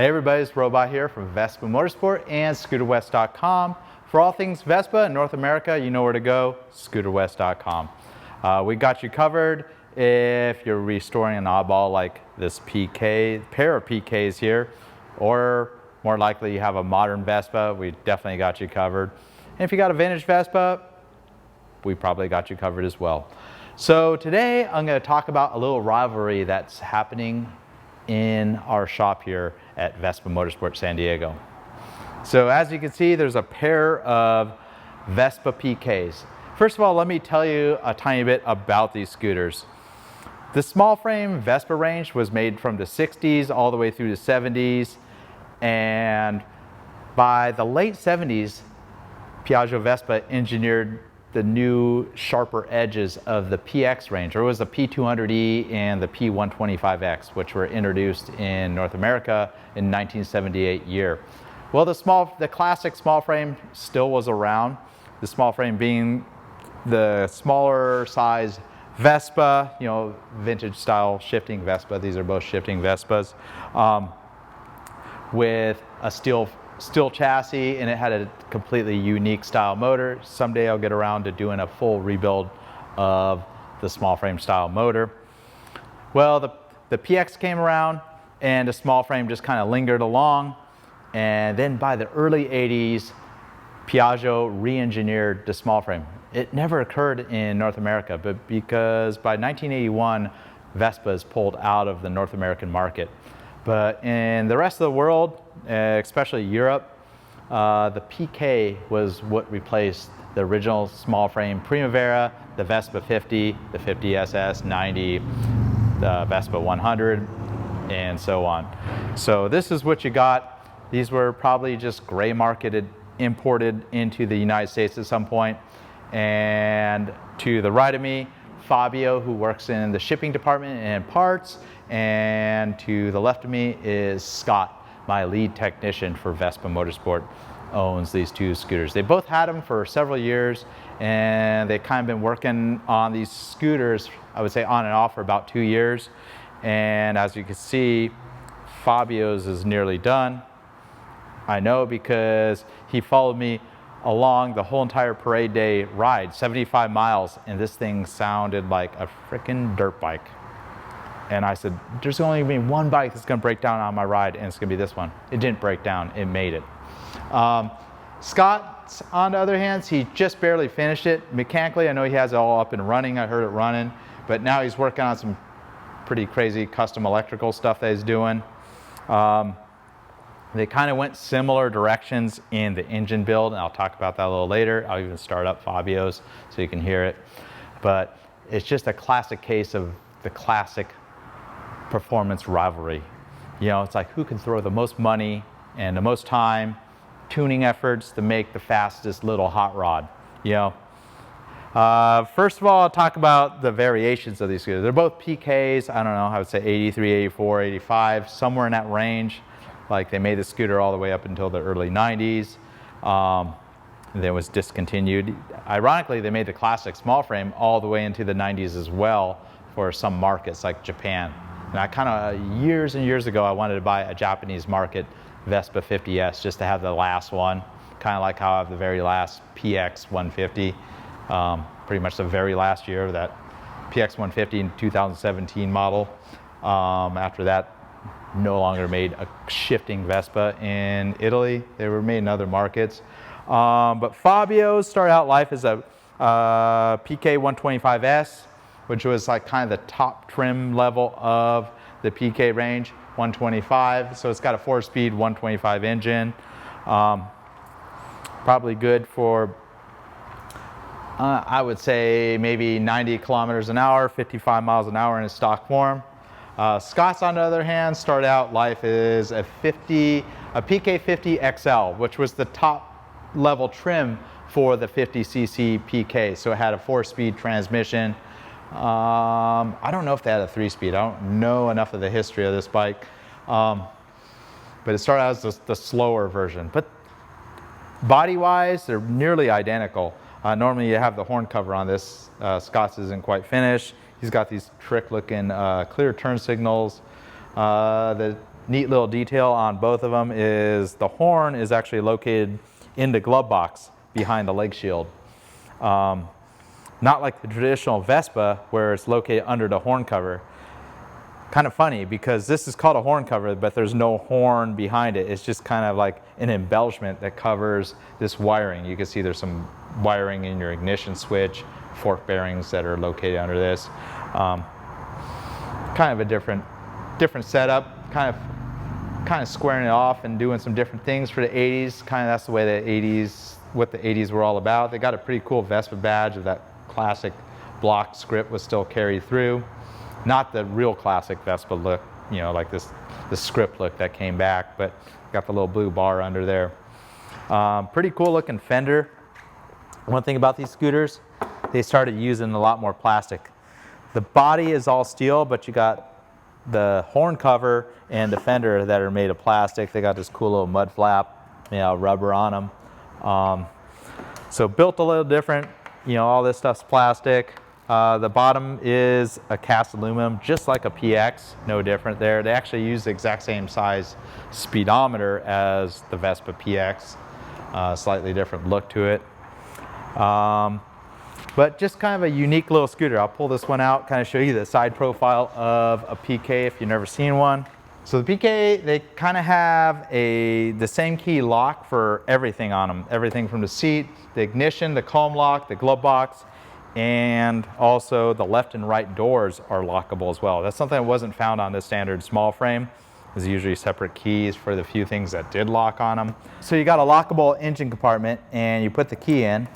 Hey everybody, it's Robot here from Vespa Motorsport and ScooterWest.com. For all things Vespa in North America, you know where to go, ScooterWest.com. We got you covered if you're restoring an oddball like this pair of PKs here, or more likely you have a modern Vespa, we definitely got you covered. And if you got a vintage Vespa, we probably got you covered as well. So today I'm going to talk about a little rivalry that's happening in our shop here at Vespa Motorsport San Diego. So as you can see, there's a pair of Vespa PKs. First of all, let me tell you a tiny bit about these scooters. The small frame Vespa range was made from the 60s all the way through the 70s, and by the late 70s, Piaggio Vespa engineered the new sharper edges of the PX range. There was the P200E and the P125X, which were introduced in North America in 1978 year. Well, the classic small frame still was around. The small frame being the smaller size Vespa, you know, vintage style shifting Vespa. These are both shifting Vespas with a steel chassis, and it had a completely unique style motor. Someday I'll get around to doing a full rebuild of the small frame style motor. Well, the PX came around and the small frame just kind of lingered along, and then by the early 80s, Piaggio re-engineered the small frame. It never occurred in North America, but because by 1981, Vespas pulled out of the North American market. But in the rest of the world, especially Europe, the PK was what replaced the original small frame Primavera, the Vespa 50, the 50SS, 90, the Vespa 100, and so on. So this is what you got. These were probably just gray marketed, imported into the United States at some point. And to the right of me, Fabio, who works in the shipping department and parts, and to the left of me is Scott, my lead technician for Vespa Motorsport, owns these two scooters. They both had them for several years, and they've kind of been working on these scooters, I would say on and off, for about 2 years. And as you can see, Fabio's is nearly done. I know because he followed me along the whole entire parade day ride, 75 miles, and this thing sounded like a freaking dirt bike. And I said, there's only gonna be one bike that's gonna break down on my ride, and it's gonna be this one. It didn't break down, it made it. Scott, on the other hand, he just barely finished it. Mechanically, I know he has it all up and running, I heard it running, but now he's working on some pretty crazy custom electrical stuff that he's doing. They kind of went similar directions in the engine build, and I'll talk about that a little later. I'll even start up Fabio's so you can hear it. But it's just a classic case of the classic performance rivalry. You know, it's like who can throw the most money and the most time, tuning efforts to make the fastest little hot rod, you know. First of all, I'll talk about the variations of these scooters. They're both PKs, I don't know, I would say 83, 84, 85, somewhere in that range. Like they made the scooter all the way up until the early 90s. And then was discontinued. Ironically, they made the classic small frame all the way into the 90s as well for some markets like Japan. And I kind of, years and years ago, I wanted to buy a Japanese market Vespa 50S just to have the last one. Kind of like how I have the very last PX 150. Pretty much the very last year of that PX 150 in 2017 model. After that, no longer made a shifting Vespa in Italy. They were made in other markets. But Fabio started out life as a PK125S, which was like kind of the top trim level of the PK range, 125. So it's got a 4-speed 125 engine. Probably good for, I would say maybe 90 kilometers an hour, 55 miles an hour in its stock form. Scott's, on the other hand, started out life as a PK50XL, which was the top level trim for the 50cc PK. So it had a 4-speed transmission. I don't know if they had a 3-speed. I don't know enough of the history of this bike. But it started out as the slower version. But body-wise, they're nearly identical. Normally you have the horn cover on this. Scott's isn't quite finished. He's got these trick-looking clear turn signals. The neat little detail on both of them is the horn is actually located in the glove box behind the leg shield. Not like the traditional Vespa where it's located under the horn cover. Kind of funny because this is called a horn cover, but there's no horn behind it. It's just kind of like an embellishment that covers this wiring. You can see there's some wiring in your ignition switch, fork bearings that are located under this. Kind of a different setup, kind of squaring it off and doing some different things for the 80s. Kind of that's the way the 80s, what the 80s were all about. They got a pretty cool Vespa badge of that classic block script was still carried through. Not the real classic Vespa look, you know, like the script look that came back, but got the little blue bar under there. Pretty cool looking fender. One thing about these scooters, they started using a lot more plastic. The body is all steel, but you got the horn cover and the fender that are made of plastic. They got this cool little mud flap, you know, rubber on them. So built a little different, you know, all this stuff's plastic. The bottom is a cast aluminum, just like a PX, no different there. They actually use the exact same size speedometer as the Vespa PX, slightly different look to it. But just kind of a unique little scooter. I'll pull this one out, kind of show you the side profile of a PK if you've never seen one. So the PK, they kind of have the same key lock for everything on them. Everything from the seat, the ignition, the comb lock, the glove box, and also the left and right doors are lockable as well. That's something that wasn't found on the standard small frame. There's usually separate keys for the few things that did lock on them. So you got a lockable engine compartment and you put the key in,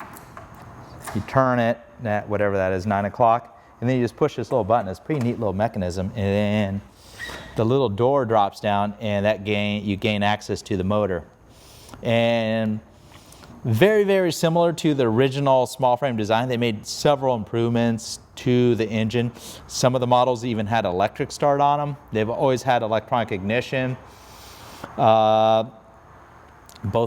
you turn it at whatever that is, 9 o'clock, and then you just push this little button. It's a pretty neat little mechanism, and the little door drops down and you gain access to the motor. And very, very similar to the original small frame design. They made several improvements to the engine. Some of the models even had electric start on them. They've always had electronic ignition. Both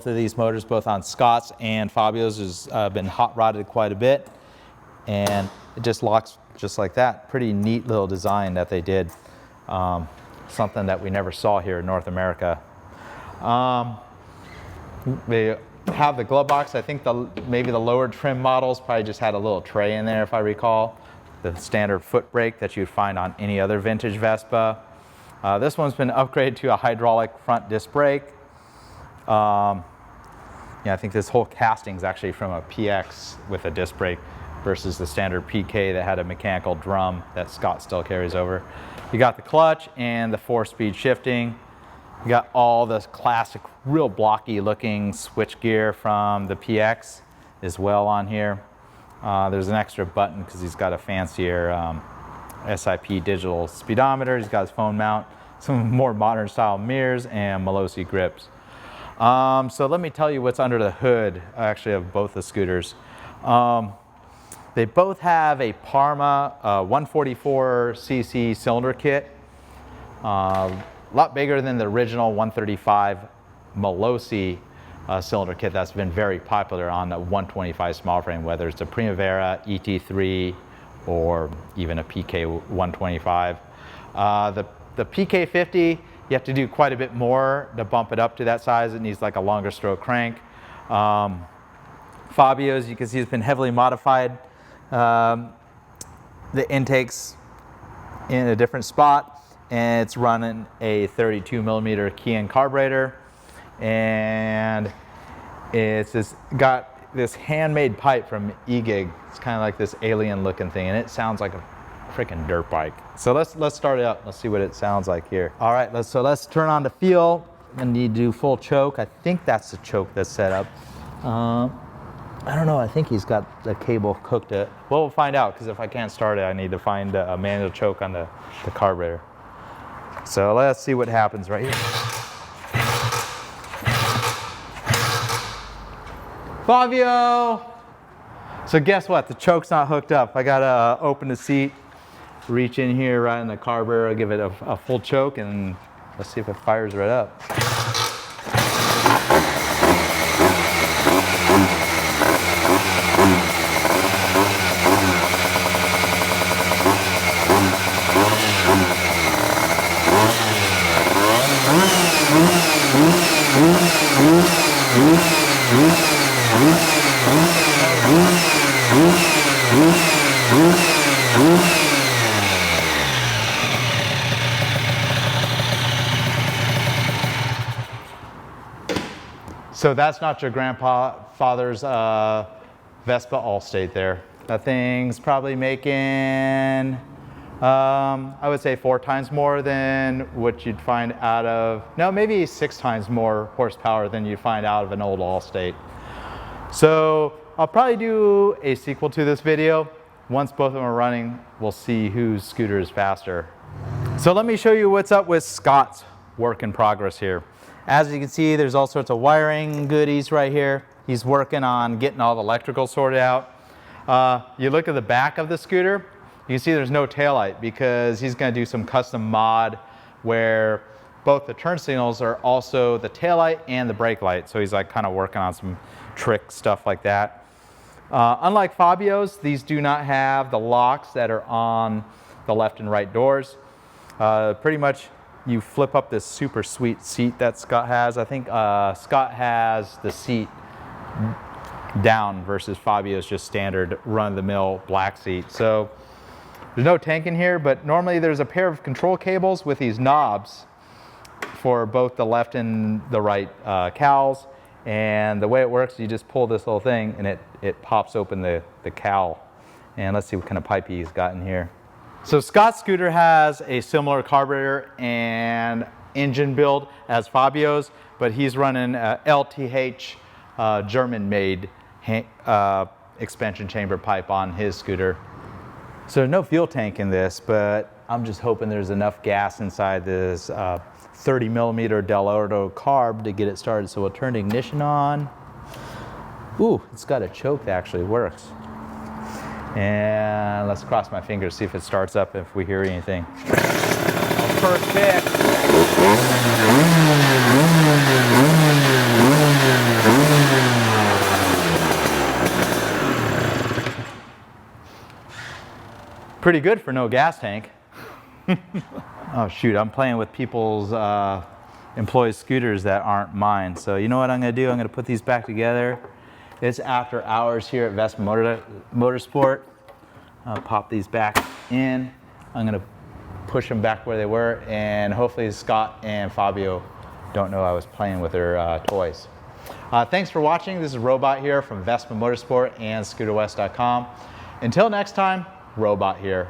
of these motors, both on Scott's and Fabio's, has been hot rodded quite a bit. And it just locks just like that. Pretty neat little design that they did. Something that we never saw here in North America. They have the glove box. I think maybe the lower trim models probably just had a little tray in there, if I recall. The standard foot brake that you'd find on any other vintage Vespa. This one's been upgraded to a hydraulic front disc brake. Yeah, I think this whole casting is actually from a PX with a disc brake versus the standard PK that had a mechanical drum that Scott still carries over. You got the clutch and the 4-speed shifting. You got all this classic, real blocky looking switch gear from the PX as well on here. There's an extra button because he's got a fancier SIP digital speedometer. He's got his phone mount, some more modern style mirrors, and Malossi grips. So let me tell you what's under the hood actually of both the scooters. They both have a Parma 144cc cylinder kit. A lot bigger than the original 135 Malossi cylinder kit that's been very popular on the 125 small frame, whether it's a Primavera, ET3, or even a PK125. The PK50, you have to do quite a bit more to bump it up to that size. It needs like a longer stroke crank. Fabio's, you can see, it's been heavily modified. The intake's in a different spot, and it's running a 32mm Keihin carburetor, and it's got this handmade pipe from E-Gig. It's kind of like this alien looking thing, and it sounds like a freaking dirt bike. So let's start it up. Let's see what it sounds like here. All right, let's turn on the feel. I need to do full choke. I think that's the choke that's set up. I don't know, I think he's got the cable hooked it. Well, we'll find out, because if I can't start it, I need to find a manual choke on the carburetor. So let's see what happens right here. Fabio! So guess what? The choke's not hooked up. I gotta open the seat, reach in here right in the carburetor, give it a full choke, and let's see if it fires right up. So that's not your grandfather's Vespa Allstate there. That thing's probably making, I would say 4 times more than what you'd find out of, no, maybe 6 times more horsepower than you'd find out of an old Allstate. So I'll probably do a sequel to this video. Once both of them are running, we'll see whose scooter is faster. So let me show you what's up with Scott's work in progress here. As you can see, there's all sorts of wiring goodies right here. He's working on getting all the electrical sorted out. You look at the back of the scooter, you can see there's no taillight because he's going to do some custom mod where both the turn signals are also the taillight and the brake light. So he's like kind of working on some trick stuff like that. Unlike Fabio's, these do not have the locks that are on the left and right doors. Pretty much you flip up this super sweet seat that Scott has. I think Scott has the seat down versus Fabio's just standard run-of-the-mill black seat. So there's no tank in here, but normally there's a pair of control cables with these knobs for both the left and the right cowls. And the way it works, you just pull this little thing and it pops open the cowl. And let's see what kind of pipe he's got in here. So Scott's scooter has a similar carburetor and engine build as Fabio's, but he's running a LTH German-made expansion chamber pipe on his scooter. So no fuel tank in this, but I'm just hoping there's enough gas inside this 30mm Del Orto carb to get it started. So we'll turn the ignition on. Ooh, it's got a choke that actually works. And let's cross my fingers, see if it starts up, if we hear anything. Oh, perfect. Pretty good for no gas tank. Oh shoot, I'm playing with people's employees' scooters that aren't mine. So you know what I'm gonna do? I'm gonna put these back together. It's after hours here at Vespa Motorsport. I'll pop these back in. I'm gonna push them back where they were, and hopefully Scott and Fabio don't know I was playing with their toys. Thanks for watching. This is Robot here from Vespa Motorsport and ScooterWest.com. Until next time, Robot here.